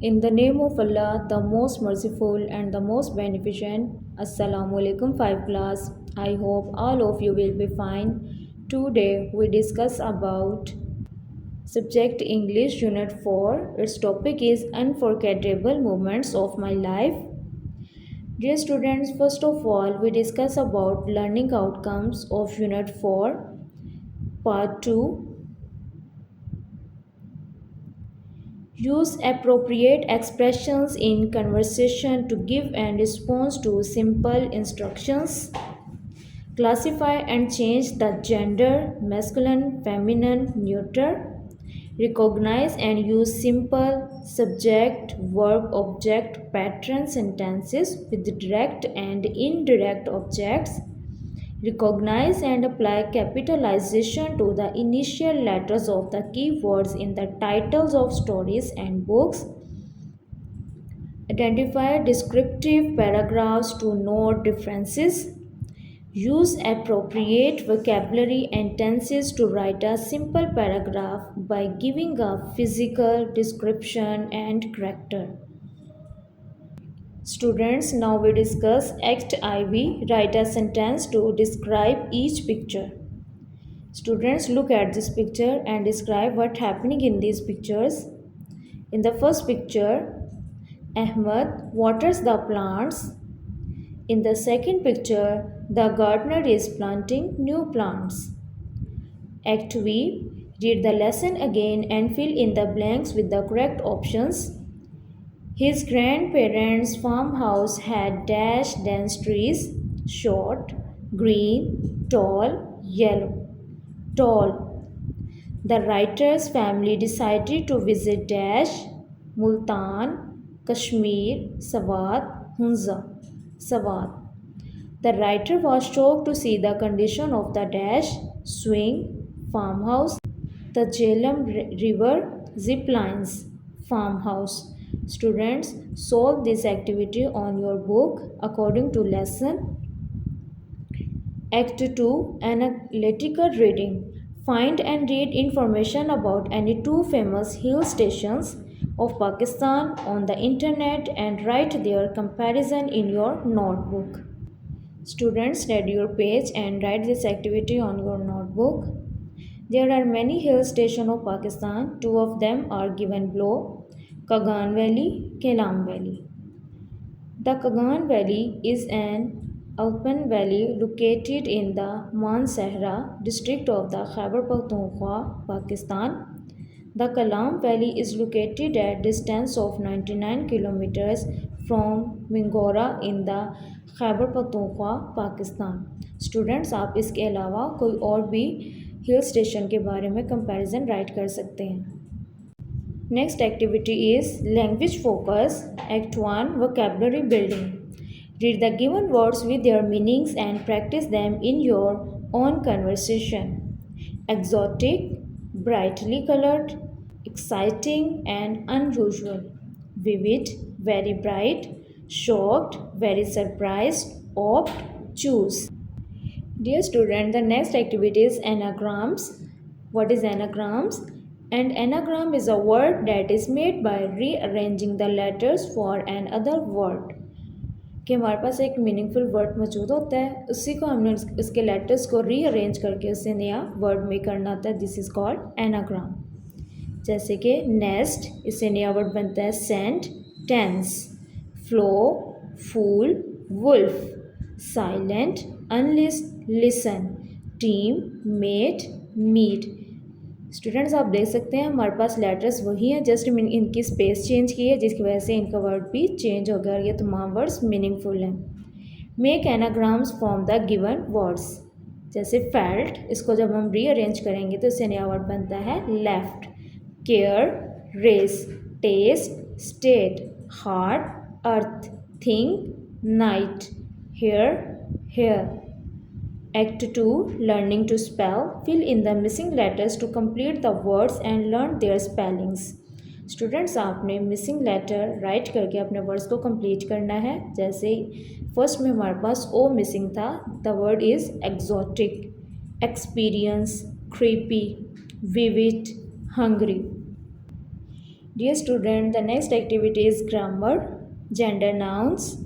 In the name of Allah, the most merciful and the most beneficent. Assalamu alaikum 5 class. I hope all of you will be fine. Today we discuss about subject English unit 4. Its topic is unforgettable moments of my life. Dear students, first of all we discuss about learning outcomes of unit 4 part 2. Use appropriate expressions in conversation to give and response to simple instructions. Classify and change the gender, masculine, feminine, neuter. Recognize and use simple subject, verb, object, pattern sentences with direct and indirect objects. Recognize and apply capitalization to the initial letters of the keywords in the titles of stories and books. Identify descriptive paragraphs to note differences. Use appropriate vocabulary and tenses to write a simple paragraph by giving a physical description and character. Students, now we discuss Act IV. Write a sentence to describe each picture. Students, look at this picture and describe what happening in these pictures. In the first picture, Ahmed waters the plants. In the second picture, the gardener is planting new plants. Act V. Read the lesson again and fill in the blanks with the correct options. His grandparents' farmhouse had dash dense trees, short, green, tall, yellow. Tall. The writer's family decided to visit dash, Multan, Kashmir, Swat, Hunza. Swat. The writer was shocked to see the condition of the dash, swing, farmhouse, the Jhelum river, zip lines, farmhouse. Students, solve this activity on your book according to lesson. Act 2. Analytical reading. Find and read information about any two famous hill stations of Pakistan on the internet and write their comparison in your notebook. Students, read your page and write this activity on your notebook. There are many hill stations of Pakistan. Two of them are given below. Kagan Valley, Kelam Valley. The Kagan Valley is an alpine valley located in the Mansehra district of the Khyber Pakhtunkhwa, Pakistan. The Kelam Valley is located at distance of 99 kilometers from Mingora in the Khyber Pakhtunkhwa, Pakistan. Students, आप इसके अलावा कोई और भी hill station के बारे में comparison right कर सकते हैं. Next activity is language focus. Act 1. Vocabulary building. Read the given words with their meanings and practice them in your own conversation. Exotic, brightly colored, exciting and unusual. Vivid, very bright, shocked, very surprised, opt, choose. Dear student, the next activity is anagrams. What is anagrams? An anagram is a word that is made by rearranging the letters for another word. कि हमारे पास एक meaningful word मौजूद होता है, उसी को हमने उसके लेटर्स को रीअरेंज करके उससे नया वर्ड मेक करना होता है. This is called anagram. जैसे कि नेस्ट, इससे नया वर्ड बनता है sent, tens, flow, fowl, wolf, silent, enlist, listen, team, mate, meat. Students, आप देख सकते हैं हमारे पास लेटर्स वही हैं, जस्ट इनकी स्पेस चेंज की है जिसकी वजह से इनका वर्ड भी चेंज हो गया और ये तमाम वर्ड्स मीनिंगफुल हैं. Make anagrams from the given words. जैसे फेल्ट, इसको जब हम रीअरेंज करेंगे तो इससे नया वर्ड बनता है left. Care, race, test, state, heart, earth, think, night, hair, hare. Act 2. Learning to spell. Fill in the missing letters to complete the words and learn their spellings. Students, आपने missing letter write करके अपने words को complete करना है. जैसे first में हमारे पास O missing था. The word is exotic, experience, creepy, vivid, hungry. Dear student, the next activity is grammar, gender nouns.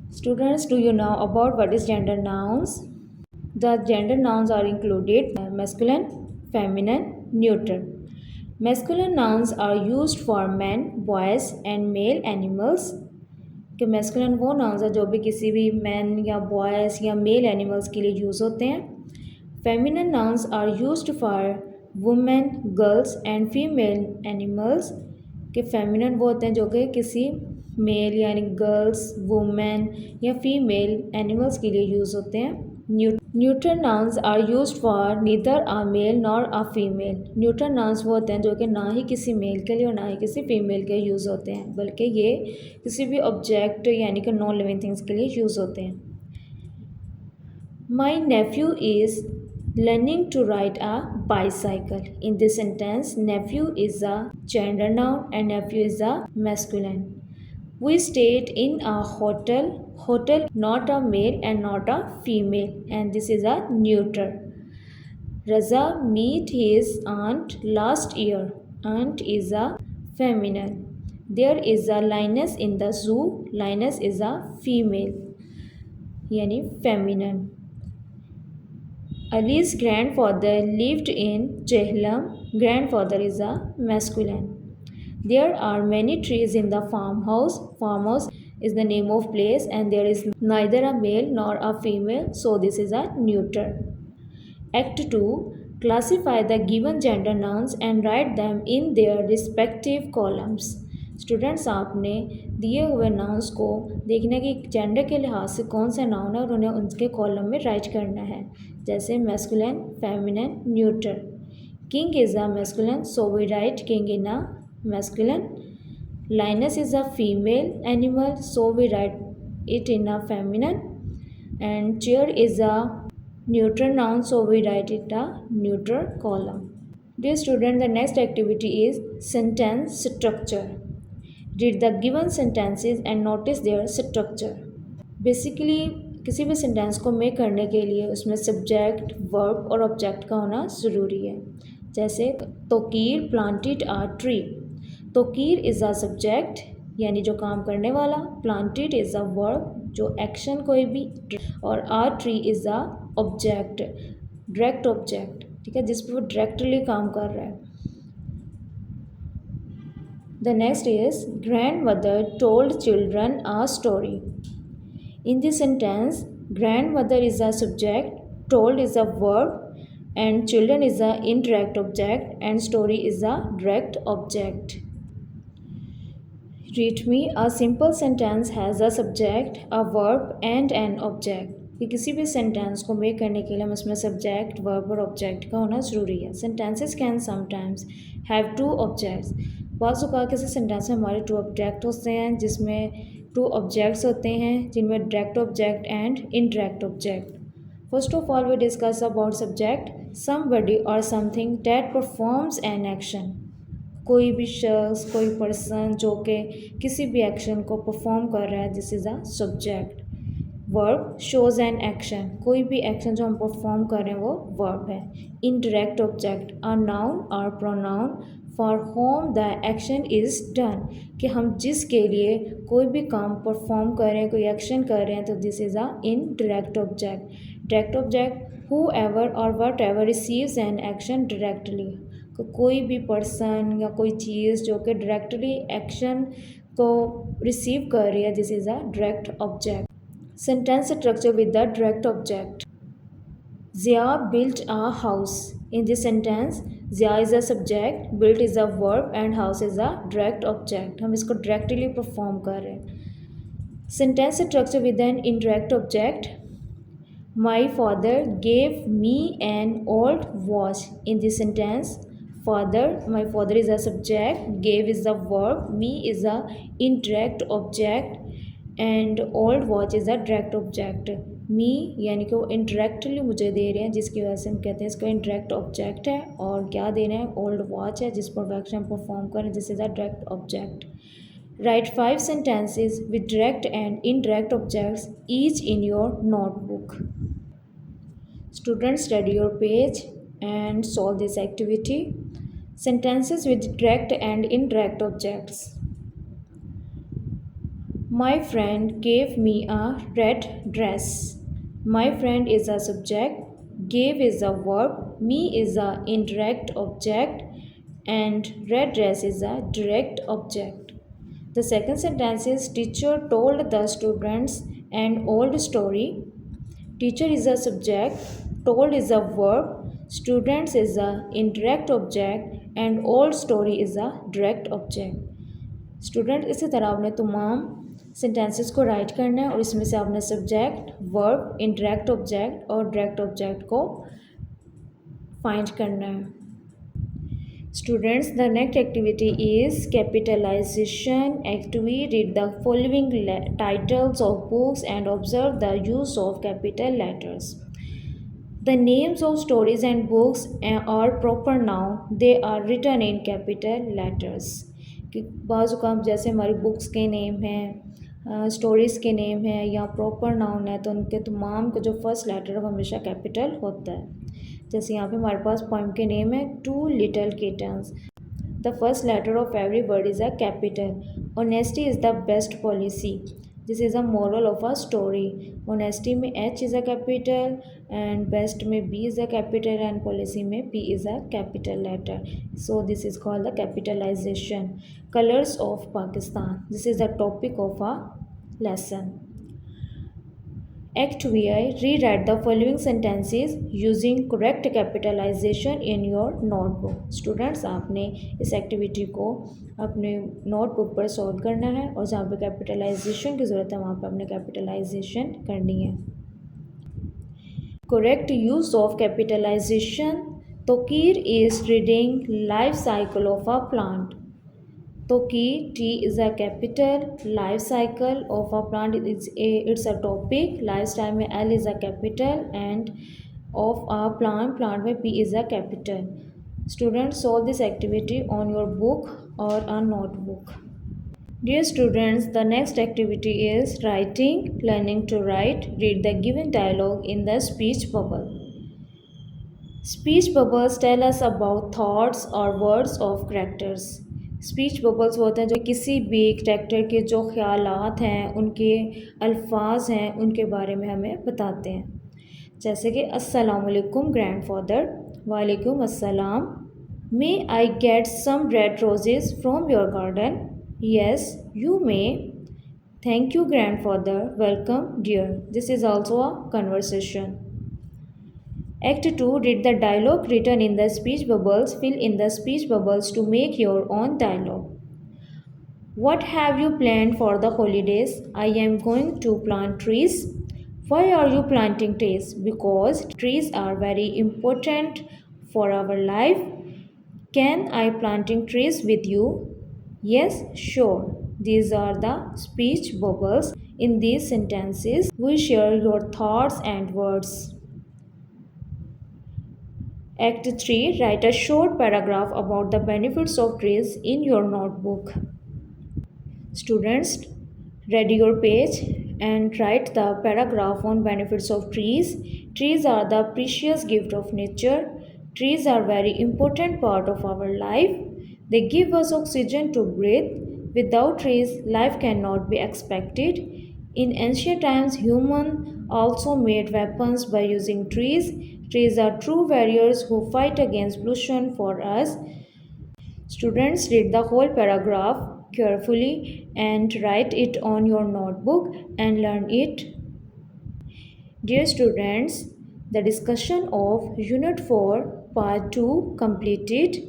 Students, do you know about what is gender nouns? The gender nouns are included masculine, feminine, neuter. Masculine nouns are used for men, boys and male animals. कि masculine वो nouns है जो भी किसी भी man या boys या male animals के लिए यूज़ होते हैं. Feminine nouns are used for women, girls and female animals. कि फेमिनिन वो होते हैं जो कि किसी मेल यानी गर्ल्स, वुमेन या फीमेल एनिमल्स के लिए यूज़ होते हैं. Neutral nouns are used for neither a male nor a female. Neutral nouns वो होते हैं जो कि ना ही किसी मेल के लिए और ना ही किसी फीमेल के यूज़ होते हैं, बल्कि ये किसी भी ऑब्जेक्ट यानी कि नॉन लिविंग थिंग्स के लिए यूज़ होते हैं. My nephew is learning to ride a bicycle. In this sentence, nephew is a gender noun and nephew is a masculine. We stayed in a hotel. Hotel not a male and not a female, and this is a neuter. Raza met his aunt last year. Aunt is a feminine. There is a lioness in the zoo. Lioness is a female, yani feminine. Ali's grandfather lived in Jhelum. Grandfather is a masculine. There are many trees in the farmhouse. Farmhouse is the name of place and there is neither a male nor a female, so this is a neuter. Act 2. Classify the given gender nouns and write them in their respective columns. Students, आपने दिए हुए nouns को देखने की gender के लिहाज से कौन सा नाउन है और उन्हें उनके कॉलम में राइट करना है. जैसे masculine, feminine, neutral. King is a masculine, so we write king in a masculine. Lioness is a female animal, so we write it in a feminine. And chair is a neuter noun, so we write it a neuter column. Dear student, the next activity is sentence structure. Read the given sentences and notice their structure. Basically किसी भी sentence को make करने के लिए उसमें subject, verb और object का होना ज़रूरी है. जैसे Tauqeer planted a tree. Tauqeer is a subject यानी जो काम करने वाला. प्लांटेड इज़ अ वर्ब जो एक्शन कोई भी, और a tree is a object, direct object. ठीक है, जिस पर वो डायरेक्टली काम कर रहा है. The next is grandmother told children a story. In this sentence, grandmother is a subject, told is a verb, and children is a indirect object, and story is a direct object. Read me. A simple sentence has a subject, a verb, and an object. कि किसी भी sentence को make करने के लिए हम उसमें subject, verb और ऑब्जेक्ट का होना ज़रूरी है. Sentences can sometimes have two objects. बाज़ किसी सेंटेंस में हमारे टू ऑब्जेक्ट होते हैं, जिसमें टू ऑब्जेक्ट्स होते हैं जिनमें direct object and indirect object. First of all we discuss about subject. Somebody और something that performs an action. कोई भी शख्स, कोई पर्सन जो कि किसी भी एक्शन को परफॉर्म कर रहा है, this is a subject. Verb shows N action. कोई भी एक्शन जो हम परफॉर्म कर रहे हैं वो वर्ब है. इनडायरेक्ट ऑब्जेक्ट अ नाउन और pronoun for home the action is done. कि हम जिसके लिए कोई भी काम परफॉर्म कर रहे हैं, कोई एक्शन कर रहे हैं, तो this is a indirect object. Direct object who ever और what ever receives an action directly. कोई भी पर्सन या कोई चीज़ जो कि डायरेक्टली एक्शन को रिसीव कर रही है, this is a direct object. Sentence structure with the direct object. Zia built a house. In this sentence, Zia is a subject, built is a verb, and house is a direct object. हम इसको directly perform कर रहे हैं. Sentence structure with an indirect object. My father gave me an old watch. In this sentence, father, my father is a subject, gave is a verb, me is a indirect object, and old watch is a direct object. Me यानी कि वो indirectly मुझे दे रहे हैं, जिसकी वजह से हम कहते हैं इसका इंडायरेक्ट ऑब्जेक्ट है. और क्या दे रहे हैं? ओल्ड वॉच है, जिस पर एक्शन परफॉर्म करें, this is a direct object. Right 5 sentences with direct and indirect objects each in your notebook. Students, study your page and solve this activity. Sentences with direct and indirect objects. My friend gave me a red dress. My friend is a subject, gave is a verb, me is a indirect object, and red dress is a direct object. The second sentence is teacher told the students an old story. Teacher is a subject, told is a verb, students is a indirect object, and old story is a direct object. Student इसी तरह आपने तमाम sentences को right करना है और इसमें से आपने सब्जेक्ट, वर्ब, इंडायरेक्ट ऑब्जेक्ट और डायरेक्ट ऑब्जेक्ट को फाइंड करना है. Students, the next activity is capitalization. Activity, read the following titles of books and observe the use of capital letters. The names of stories and books are proper noun. They are written in capital letters. कि बाज़ काम जैसे हमारी books के name हैं, stories के name हैं या प्रॉपर नाउन है तो उनके तमाम का जो फर्स्ट लेटर वो हमेशा कैपिटल होता है. जैसे यहाँ पे हमारे पास पोएम के नेम है two little kittens. The first letter of every word is a capital. Honesty is the best policy. This is a moral of a story. Honesty में H is a capital and best में B is a capital and policy में P is a capital letter. So this is called the capitalization. Colours of Pakistan. This is the topic of a lesson. Act VI, rewrite the following sentences using correct capitalization in your notebook. Students, आपने इस activity को अपने notebook पर solve करना है और जहाँ पे कैपिटलाइजेशन की ज़रूरत है वहाँ पे आपने कैपिटलाइजेशन करनी है. Correct use of capitalization. Tokir is reading life cycle of a plant. Toki, T is a capital. Life cycle of a plant it's a topic. Lifestyle में L is a capital and of a plant में P is a capital. Students, solve this activity on your book or a notebook. Dear students, the next activity is writing. Learning to write. Read the given dialogue in the speech bubble. Speech bubbles tell us about thoughts or words of characters. Speech bubbles होते हैं जो किसी भी character के जो ख़यालात हैं, उनके अल्फाज हैं, उनके बारे में हमें बताते हैं. जैसे कि अस्सलामुअलैकुम ग्रैंडफादर. वालेकुम अस्सलाम. May I get some red roses from your garden. Yes you may. Thank you grandfather. Welcome dear. This is also a conversation. Act 2, read the dialogue written in the speech bubbles. Fill in the speech bubbles to make your own dialogue. What have you planned for the holidays? I am going to plant trees. Why are you planting trees? Because trees are very important for our life. Can I planting trees with you? Yes, sure. These are the speech bubbles. In these sentences, we share your thoughts and words. Act 3, write a short paragraph about the benefits of trees in your notebook. Students, ready your page and write the paragraph on benefits of trees. Trees are the precious gift of nature. Trees are very important part of our life. They give us oxygen to breathe. Without trees, life cannot be expected. In ancient times, humans also made weapons by using trees. Trees are true warriors who fight against pollution for us. Students, read the whole paragraph carefully and write it on your notebook and learn it. Dear students, the discussion of Unit 4 Part 2 completed.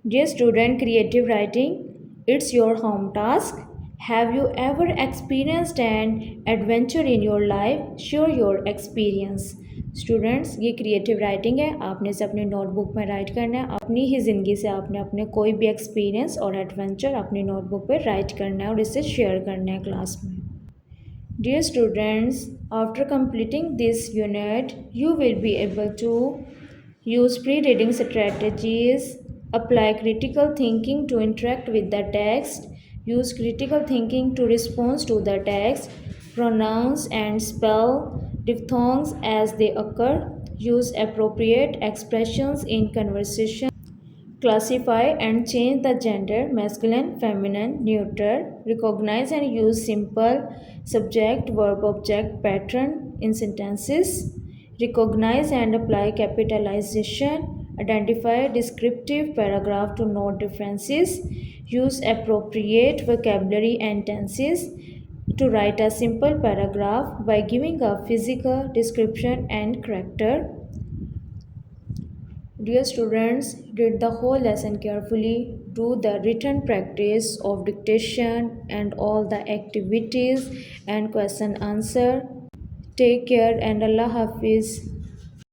Dear student, creative writing, it's your home task. Have you ever experienced an adventure in your life? Share your experience. Students, ये creative writing है. आपने इसे अपनी notebook में right करना है. अपनी ही ज़िंदगी से आपने अपने कोई भी एक्सपीरियंस और एडवेंचर अपनी नोटबुक पर राइट करना है और इसे शेयर करना है क्लास में. Dear students, after completing this unit you will be able to use pre reading strategies, apply critical thinking to interact with the text, use critical thinking to respond to the text, pronounce and spell diphthongs as they occur, use appropriate expressions in conversation, Classify and change the gender masculine, feminine, neuter. Recognize and use simple subject verb object pattern in sentences. Recognize and apply capitalization. Identify descriptive paragraph to note differences. Use appropriate vocabulary and tenses to write a simple paragraph by giving a physical description and character. Dear students, read the whole lesson carefully, do the written practice of dictation and all the activities and question answer. Take care and Allah Hafiz.